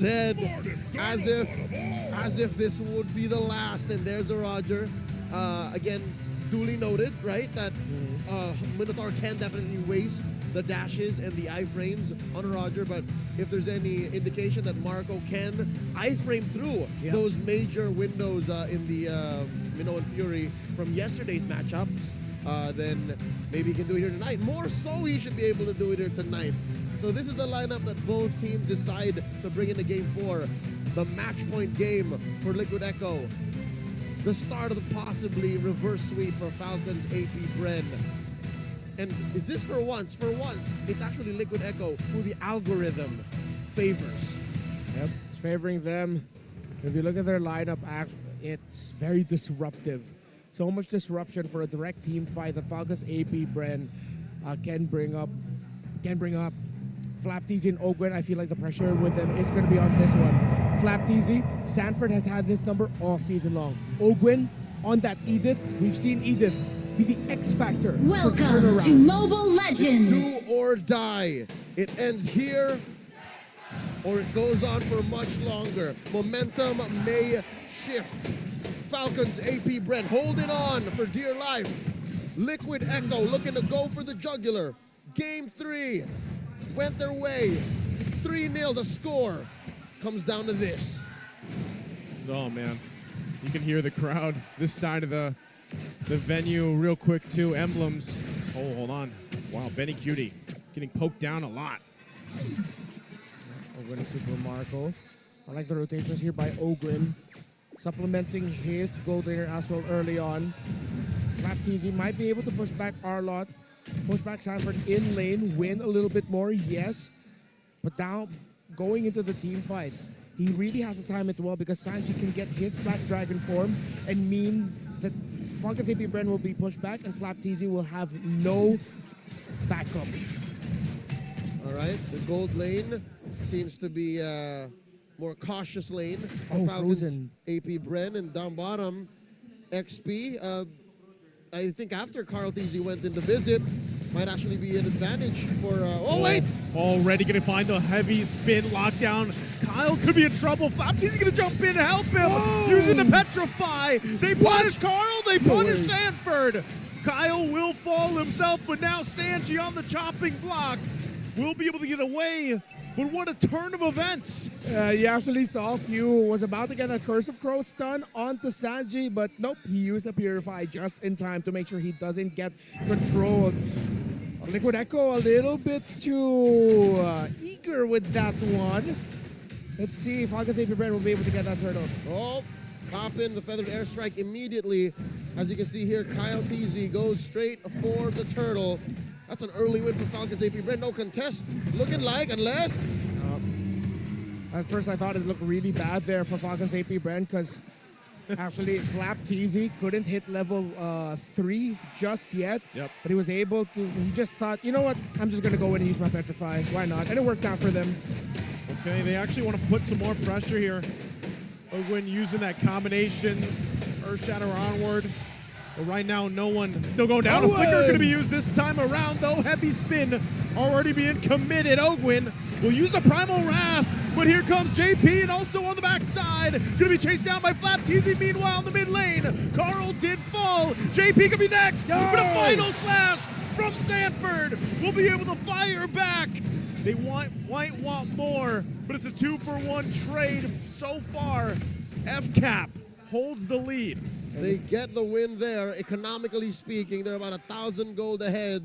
Dead, as if this would be the last, and there's a Roger. Again, duly noted, right, that Minotaur can definitely waste the dashes and the iframes on a Roger, but if there's any indication that Marco can iframe through those major windows in the Minnow and Fury from yesterday's matchups, then maybe he can do it here tonight. More so, he should be able to do it here tonight. So this is the lineup that both teams decide to bring into Game 4. The match point game for Liquid Echo. The start of the possibly reverse sweep for Falcon's APBREN. And is this for once? For once, it's actually Liquid Echo who the algorithm favors. Yep, it's favoring them. If you look at their lineup, it's very disruptive. So much disruption for a direct team fight that Falcon's APBREN can bring up. Flaptzy and Owgwen, I feel like the pressure with them is going to be on this one. Flaptzy, Sanford has had this number all season long. Owgwen, on that Edith, we've seen Edith be the X factor. Welcome to Mobile Legends. It's do or die. It ends here, or it goes on for much longer. Momentum may shift. Falcon's APBREN holding on for dear life. Liquid Echo looking to go for the jugular. Game 3 went their way. 3-0 the score. Comes down to this. Oh, man. You can hear the crowd this side of the venue real quick, too. Emblems. Oh, hold on. Wow, BennyQT getting poked down a lot. Owgwen and SuperMarco. I like the rotations here by Owgwen, supplementing his gold laner as well early on. Flaptzy might be able to push back Arlott, push back Sanford in lane, win a little bit more, yes. But now, going into the team fights, he really has to time it well because Sanji can get his Black Dragon form and mean that Falcon's APBREN will be pushed back and Flaptzy will have no backup. All right, the gold lane seems to be a more cautious lane for Falcon's APBREN, and down bottom, XP. I think after Karltzy went in to visit, might actually be an advantage for... oh, wait! Already going to find the heavy spin lockdown. Kyle could be in trouble. Flaptzy's going to jump in to help him using the Petrify. They punish Karl. They punish Sanford. Kyle will fall himself, but now Sanji on the chopping block will be able to get away. But what a turn of events. You actually saw Pheww was about to get a Curse of Crow stun onto Sanji, but nope, he used the Purify just in time to make sure he doesn't get controlled. Liquid Echo a little bit too eager with that one. Let's see if Falcon's APBREN will be able to get that turtle. Oh, Coppin, the Feathered Airstrike immediately. As you can see here, KyleTzy goes straight for the turtle. That's an early win for Falcon's APBREN. No contest. Looking like, unless... At first, I thought it looked really bad there for Falcon's APBREN because actually Flaptzy couldn't hit level 3 just yet. Yep. But he was able to... He just thought, you know what? I'm just going to go in and use my Petrify. Why not? And it worked out for them. Okay, they actually want to put some more pressure here. Owgwen using that combination. Earth Shatter onward. But right now, no one still going down. A flicker going to be used this time around, though. Heavy spin already being committed. Owgwen will use a Primal Wrath, but here comes Jaypee, and also on the backside, going to be chased down by Flaptzy. Meanwhile, in the mid lane, Karl did fall. Jaypee could be next, but a final slash from Sanford will be able to fire back. They might want more, but it's a 2-for-1 trade so far. FCAP holds the lead. They get the win there. Economically speaking, they're about 1,000 gold ahead.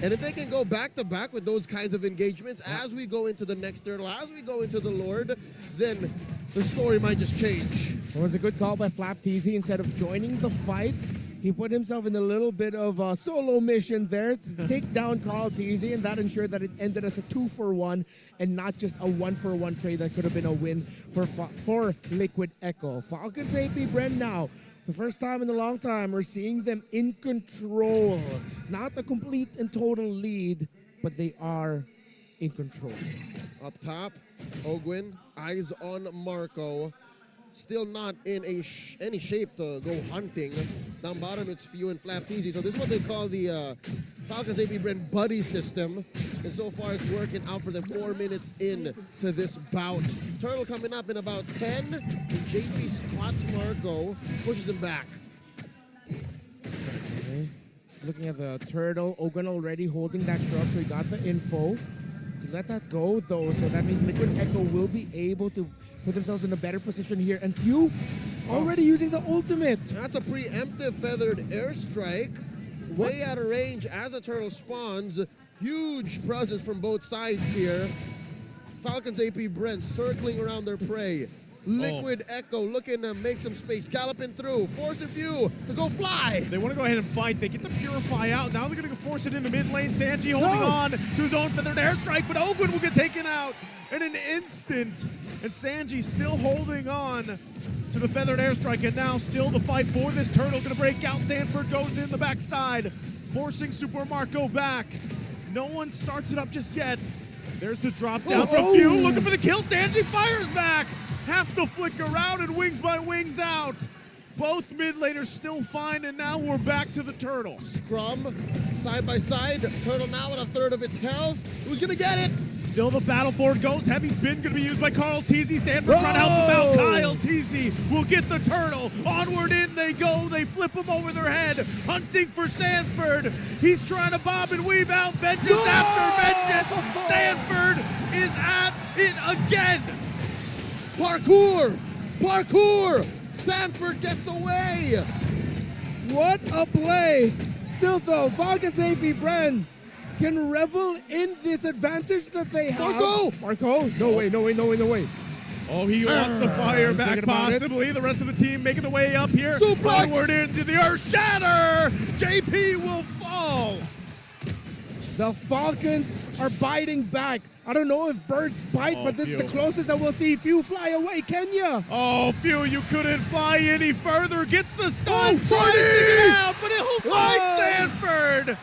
And if they can go back-to-back with those kinds of engagements as we go into the next turtle, as we go into the Lord, then the story might just change. It was a good call by Flaptzy. Instead of joining the fight, he put himself in a little bit of a solo mission there to take down Karltzy, and that ensured that it ended as a 2-for-1 and not just a 1-for-1 trade that could have been a win for Liquid Echo. Falcon's APBREN now. The first time in a long time, we're seeing them in control. Not a complete and total lead, but they are in control. Up top, Owgwen, eyes on Marco. still not in any shape to go hunting. Down bottom, it's Pheww and Flaptzy. So this is what they call the Falcons APBREN buddy system. And so far, it's working out for them. 4 minutes in to this bout. Turtle coming up in about 10. And Jaypee spots Marco, pushes him back. Okay. Looking at the turtle, Owgwen already holding that shrub, so he got the info. He let that go though, so that means Liquid Echo will be able to put themselves in a better position here. And Pheww already using the ultimate. That's a preemptive feathered airstrike. Way out of range as the turtle spawns. Huge presence from both sides here. Falcons APBREN circling around their prey. Liquid Echo looking to make some space, galloping through, forcing Pheww to go fly. They want to go ahead and fight. They get the Purify out. Now they're going to force it in the mid lane. Sanji holding on to his own feathered airstrike, but Owgwen will get taken out in an instant. And Sanji still holding on to the feathered airstrike, and now still the fight for this turtle. Going to break out. Sanford goes in the backside, forcing SuperMarco back. No one starts it up just yet. There's the drop down from Pheww, looking for the kill. Sanji fires back. Has to flick around and wings by wings out. Both mid laners still fine, and now we're back to the turtle. Scrum, side by side. Turtle now at a third of its health. Who's gonna get it? Still the battle forward goes. Heavy spin gonna be used by Karltzy. Sanford trying to help him out. KyleTzy will get the turtle. Onward in they go. They flip him over their head. Hunting for Sanford. He's trying to bob and weave out. Vengeance after vengeance. Sanford is at it again. Parkour! Parkour! Sanford gets away! What a play! Still though, Falcons APBREN can revel in this advantage that they have. Marco! No way, no way, no way, no way. Oh, he wants to fire back possibly. The rest of the team making the way up here. Suplex! Onward into the Earth Shatter! Jaypee will fall! The Falcons are biting back. I don't know if birds bite, but this is the closest that we'll see Pheww fly away. Kenya! Oh, Pheww, you couldn't fly any further. Gets the stun, tries to get out, but he'll find Sanford!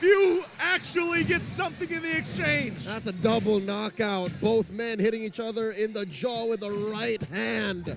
Pheww actually gets something in the exchange. That's a double knockout. Both men hitting each other in the jaw with the right hand.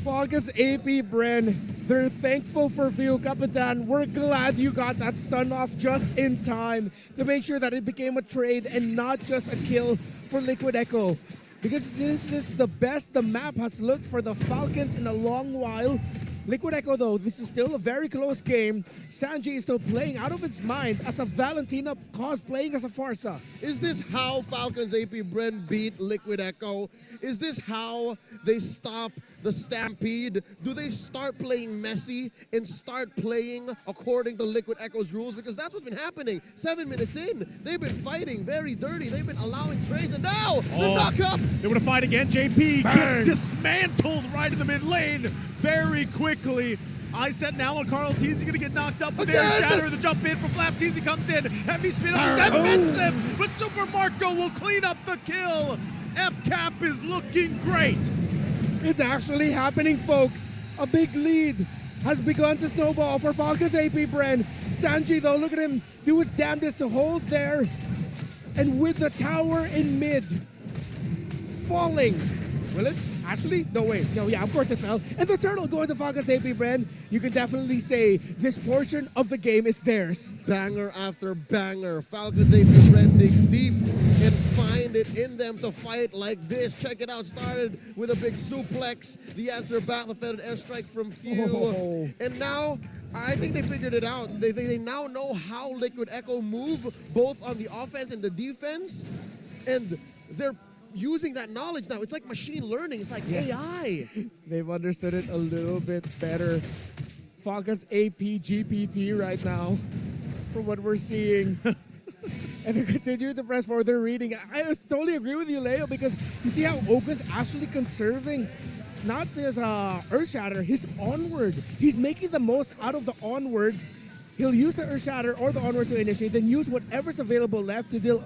Falcons APBREN, they're thankful for Pheww, Kapitan. We're glad you got that stun off just in time to make sure that it became a trade and not just a kill for Liquid Echo. Because this is the best the map has looked for the Falcons in a long while. Liquid Echo, though, this is still a very close game. Sanji is still playing out of his mind as a Valentina cosplaying as a Farsa. Is this how Falcons APBREN beat Liquid Echo? Is this how they stop the Stampede? Do they start playing messy and start playing according to Liquid Echo's rules? Because that's what's been happening. 7 minutes in, they've been fighting very dirty. They've been allowing trades, and now the knockup. They want to fight again. Jaypee gets dismantled right in the mid lane very quickly. I set now on Karltzy going to get knocked up with air shatter. The jump in from Flaptzy comes in. Heavy spin on defensive, but SuperMarco will clean up the kill. F-Cap is looking great. It's actually happening, folks. A big lead has begun to snowball for Falcons APBREN. Sanji, though, look at him do his damnedest to hold there. And with the tower in mid, falling. Will it? Actually, no way. No, yeah, of course it fell. And the turtle going to Falcons APBREN. You can definitely say this portion of the game is theirs. Banger after banger. Falcons APBREN dig deep and find it in them to fight like this. Check it out. Started with a big suplex. The answer back, the feathered airstrike from Pheww. And now, I think they figured it out. They now know how Liquid Echo move, both on the offense and the defense. And they're using that knowledge now. It's like machine learning. It's like AI. They've understood it a little bit better. Falcons GPT right now, from what we're seeing. And they continue to press forward. They're reading. I totally agree with you, Leo, because you see how Owgwen's actually conserving not his Earth Shatter, his Onward. He's making the most out of the Onward. He'll use the Earth Shatter or the Onward to initiate, then use whatever's available left to deal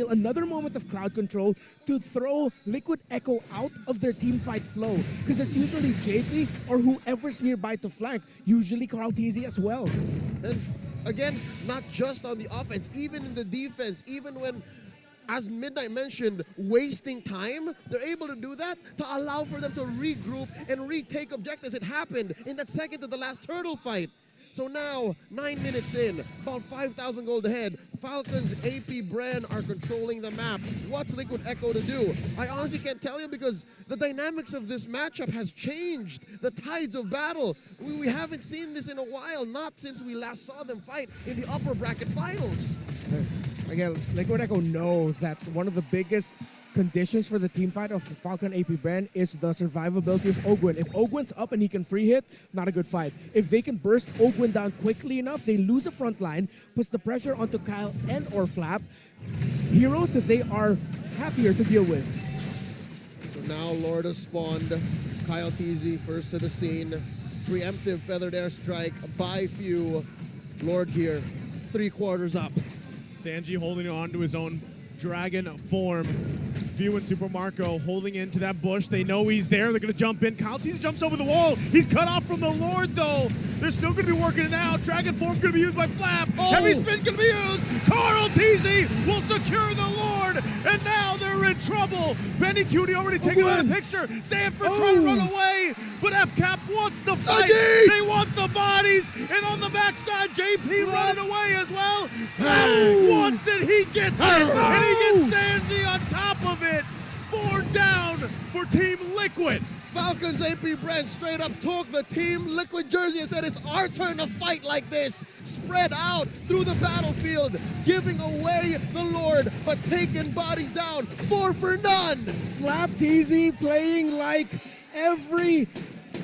another moment of crowd control to throw Liquid Echo out of their team fight flow. Because it's usually Jaypee or whoever's nearby to flank, usually Karltzy as well. And again, not just on the offense, even in the defense, even when as Midnight mentioned, wasting time, they're able to do that to allow for them to regroup and retake objectives. It happened in that second to the last turtle fight. So now, 9 minutes in, about 5,000 gold ahead, Falcon's APBREN are controlling the map. What's Liquid Echo to do? I honestly can't tell you because the dynamics of this matchup has changed. The tides of battle. We haven't seen this in a while, not since we last saw them fight in the upper bracket finals. Again, Liquid Echo know that one of the biggest conditions for the team fight of Falcon APBREN is the survivability of Owgwen. If Owgwen's up and he can free hit, not a good fight. If they can burst Owgwen down quickly enough, they lose the front line, puts the pressure onto Kyle and or Flap. Heroes that they are happier to deal with. So now Lord has spawned. KyleTzy first to the scene. Preemptive feathered airstrike by Pheww. Lord here, 3/4 up. Sanji holding on to his own dragon form. Pheww and SuperMarco holding into that bush. They know he's there. They're going to jump in. KyleTzy jumps over the wall. He's cut off from the Lord, though. They're still going to be working it out. Dragon form going to be used by Flap. Heavy spin going to be used. Karltzy will secure the Lord. And now they're in trouble. BennyQT already taken out of the picture. Sanford trying to run away. But FCAP wants the fight. Sanji! They want the bodies. And on the backside, Jaypee running away as well. Flap wants it. He gets it. And he gets Sanji on top of it. 4 down for Team Liquid. Falcon's APBREN straight up took the Team Liquid jersey and said it's our turn to fight like this. Spread out through the battlefield, giving away the Lord, but taking bodies down 4 for none. Flaptzy playing like every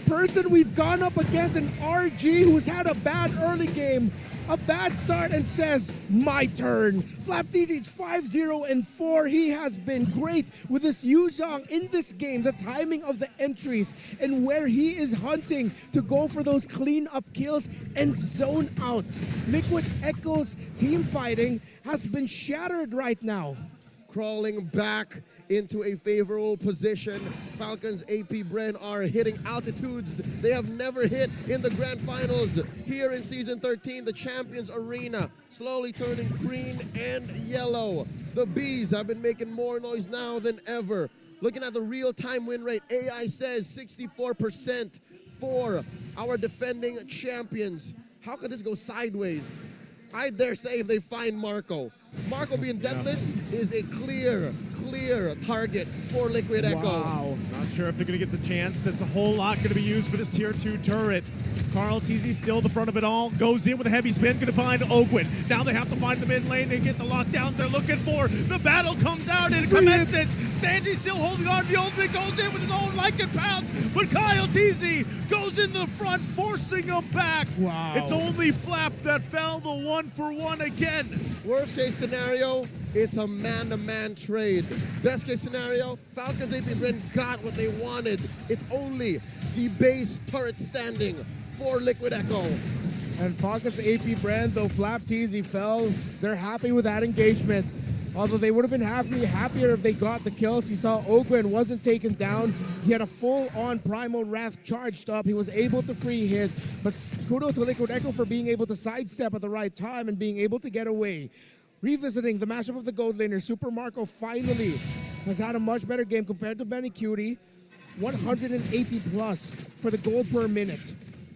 person we've gone up against, an RG who's had a bad early game, a bad start, and says, my turn. Flaptzy's 5-0-4. He has been great with this Yuzhong in this game, the timing of the entries, and where he is hunting to go for those clean-up kills and zone outs. Liquid Echo's team fighting has been shattered right now. Crawling back into a favorable position. Falcon's APBREN are hitting altitudes they have never hit in the grand finals. Here in Season 13, the Champions Arena slowly turning green and yellow. The Bees have been making more noise now than ever. Looking at the real-time win rate, AI says 64% for our defending champions. How could this go sideways? I dare say if they find Marco. Marco being deathless is a clear target for Liquid Echo. Wow. Not sure if they're going to get the chance. That's a whole lot going to be used for this Tier 2 turret. Karltzy still the front of it all. Goes in with a heavy spin. Going to find Owgwen. Now they have to find the mid lane. They get the lockdowns they're looking for. The battle comes out and it commences. Sanji still holding on. The ultimate goes in with his own like and pounce. But KyleTzy goes in the front, forcing him back. Wow. It's only Flap that fell the 1-for-1 again. Worst case scenario, it's a man-to-man trade. Best case scenario, Falcon's APBREN got what they wanted. It's only the base turret standing for Liquid Echo. And Falcon's APBREN, though Flaptzy fell, they're happy with that engagement. Although they would have been happier if they got the kills. You saw Owgwen wasn't taken down. He had a full-on Primal Wrath charged up. He was able to free hit. But kudos to Liquid Echo for being able to sidestep at the right time and being able to get away. Revisiting the matchup of the gold laner, SuperMarco finally has had a much better game compared to BennyQT. 180 plus for the gold per minute.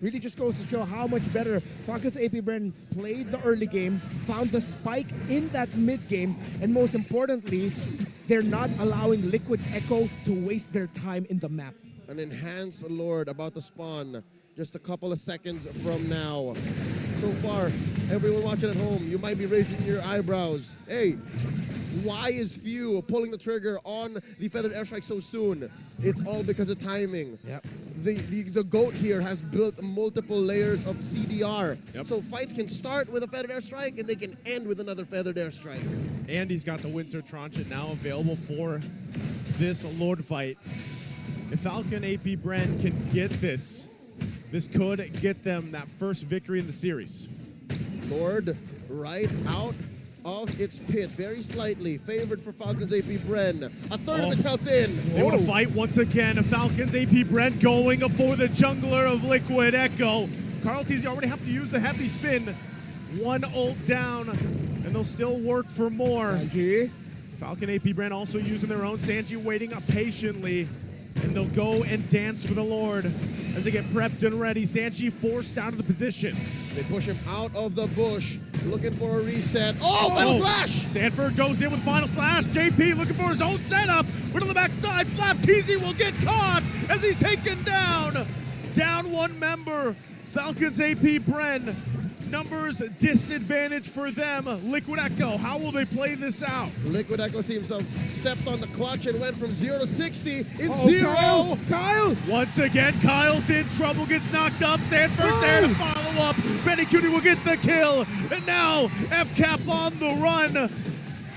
Really just goes to show how much better Falcon's APBREN played the early game, found the spike in that mid game, and most importantly, they're not allowing Liquid Echo to waste their time in the map. An enhanced Lord about to spawn just a couple of seconds from now. So far, everyone watching at home, you might be raising your eyebrows. Hey, why is Pheww pulling the trigger on the feathered airstrike so soon? It's all because of timing. Yep. The GOAT here has built multiple layers of CDR. Yep. So fights can start with a feathered airstrike and they can end with another feathered airstrike. And he's got the Winter Tranchet now available for this Lord fight. If Falcon APBREN can get this, this could get them that first victory in the series. Lord right out of its pit, very slightly, favored for Falcon's APBREN. A third of its health in. They want to fight once again. Falcon's APBREN going for the jungler of Liquid Echo. KyleTzy already have to use the heavy spin. One ult down, and they'll still work for more. Sanji. Falcon APBREN also using their own. Sanji waiting up patiently. And they'll go and dance for the Lord as they get prepped and ready. Sanji forced out of the position. They push him out of the bush, looking for a reset. Oh, Final Slash! Sanford goes in with Final Slash. Jaypee looking for his own setup. Right on the backside, Flaptzy will get caught as he's taken down. Down one member. Falcons APBREN. Numbers disadvantage for them. Liquid Echo, how will they play this out? Liquid Echo seems to have stepped on the clutch and went from 0 to 60 in Oh, 0. Kyle! Once again, Kyle's in trouble, gets knocked up. Sanford's there to follow up. BennyQT will get the kill. And now, FCAP on the run.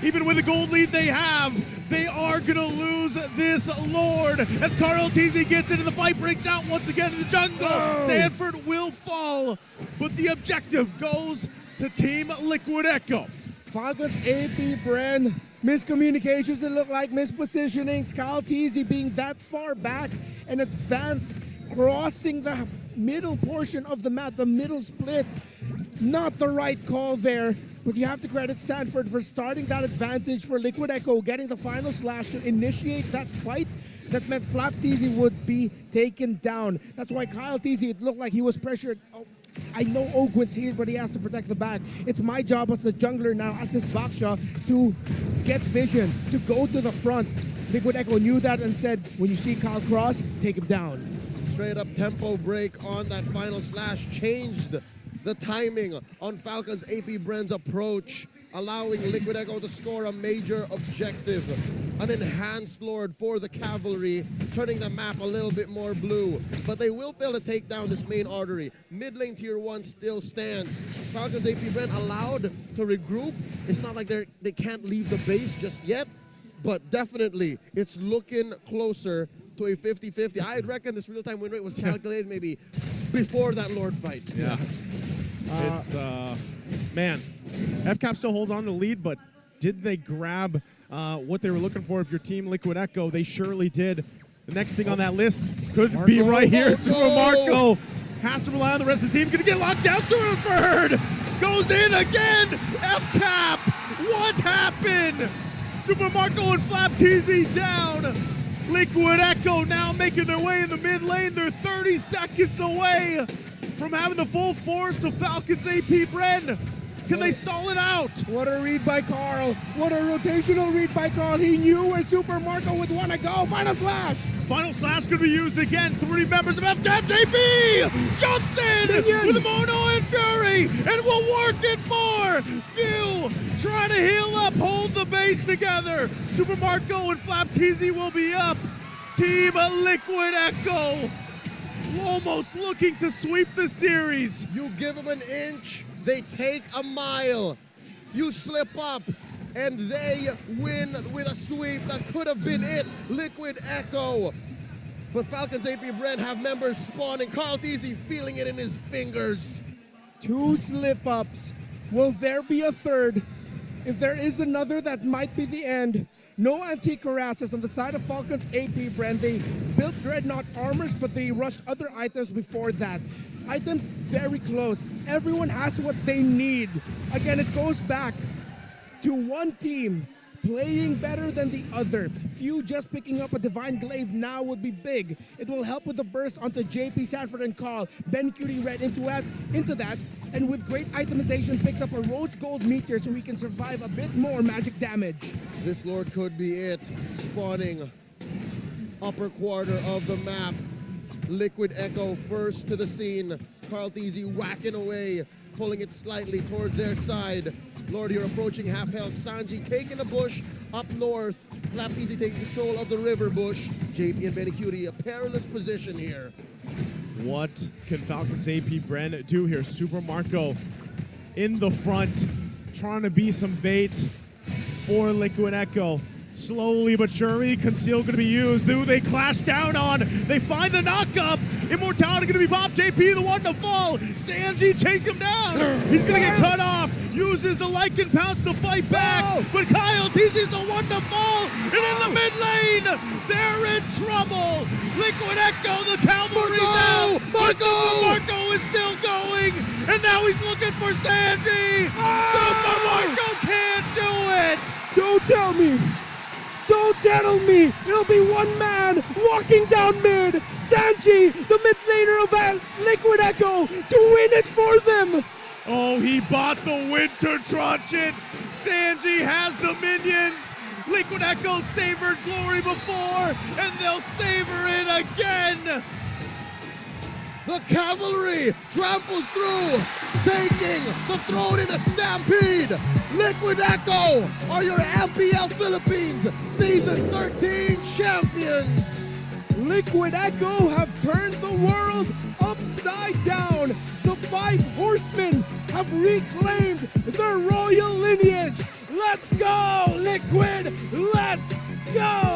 Even with the gold lead they have, they are going to lose this Lord. As Karltzy gets into the fight, breaks out once again in the jungle. Sanford will fall, but the objective goes to Team Liquid Echo. Falcons APBREN, miscommunications, it looked like mispositionings. KyleTzy being that far back and advanced, crossing the middle portion of the map, the middle split. Not the right call there, but you have to credit Sanford for starting that advantage for Liquid Echo, getting the Final Slash to initiate that fight. That meant Flaptzy would be taken down. That's why KyleTzy, it looked like he was pressured. Oh, I know Owgwen's here, but he has to protect the back. It's my job as the jungler now, as this Baksha, to get vision, to go to the front. Liquid Echo knew that and said, when you see Kyle cross, take him down. Straight up tempo break on that Final Slash changed the timing on Falcons APBREN's approach, allowing Liquid Echo to score a major objective. An enhanced Lord for the cavalry, turning the map a little bit more blue. But they will fail to take down this main artery. Mid lane tier 1 still stands. Falcons APBREN allowed to regroup. It's not like they can't leave the base just yet, but definitely it's looking closer to a 50-50. I reckon this real-time win rate was calculated maybe before that Lord fight. Yeah. It's, man, FCAP still holds on to the lead, but did they grab what they were looking for? If your team Liquid Echo, they surely did. The next thing on that list could be right here. SuperMarco has to rely on the rest of the team. Gonna get locked down. Sanford goes in again. FCAP, what happened? SuperMarco and Flaptzy down. Liquid Echo now making their way in the mid lane. They're 30 seconds away from having the full force of Falcons APBREN. Can they stall it out? What a read by Karl. What a rotational read by Karl. He knew where SuperMarco would want to go. Final Slash. Final Slash could be used again. 3 members of FCAP. Jaypee jumps in with a Mono and Fury and will work it more. Pheww trying to heal up, hold the base together. SuperMarco and Flaptzy will be up. Team Liquid Echo almost looking to sweep the series. You give them an inch, they take a mile. You slip up, and they win with a sweep. That could have been it. Liquid Echo. But Falcons APBREN have members spawning. KyleTzy feeling it in his fingers. 2 slip-ups. Will there be a third? If there is another, that might be the end. No antique harasses on the side of Falcons APBREN. They built Dreadnought armors, but they rushed other items before that. Items very close. Everyone has what they need. Again, it goes back to one team playing better than the other. Pheww just picking up a Divine Glaive now would be big. It will help with the burst onto Jaypee, Sanford, and Karl. BennyQT read into that, and with great itemization, picked up a Rose Gold Meteor so he can survive a bit more magic damage. This Lord could be it. Spawning upper quarter of the map. Liquid Echo first to the scene. KyleTzy whacking away, pulling it slightly towards their side. Lord here approaching half health. Sanji taking a bush up north. Flaptzy taking control of the river bush. Jaypee and BennyQT, a perilous position here. What can Falcons APBREN do here? SuperMarco in the front, trying to be some bait for Liquid Echo. Slowly but surely, Conceal going to be used. Who they clash down on. They find the knock-up. Immortality going to be popped. Jaypee the one to fall. Sanji chase him down. He's going to get cut off. Uses the Lycan Pounce to fight back. But KyleTzy's the one to fall. And in the mid lane, they're in trouble. Liquid Echo, the cavalry now. But SuperMarco is still going. And now he's looking for Sanji. SuperMarco can't do it. Don't tell me. Don't tell me. It'll be one man walking down mid. Sanji, the mid laner of Liquid Echo, to win it for them. Oh, he bought the Winter Truncheon. Sanji has the minions. Liquid Echo savored glory before, and they'll savor it again. The cavalry tramples through, taking the throne in a stampede. Liquid Echo are your MPL Philippines Season 13 champions. Liquid Echo have turned the world upside down. The 5 horsemen have reclaimed their royal lineage. Let's go, Liquid! Let's go!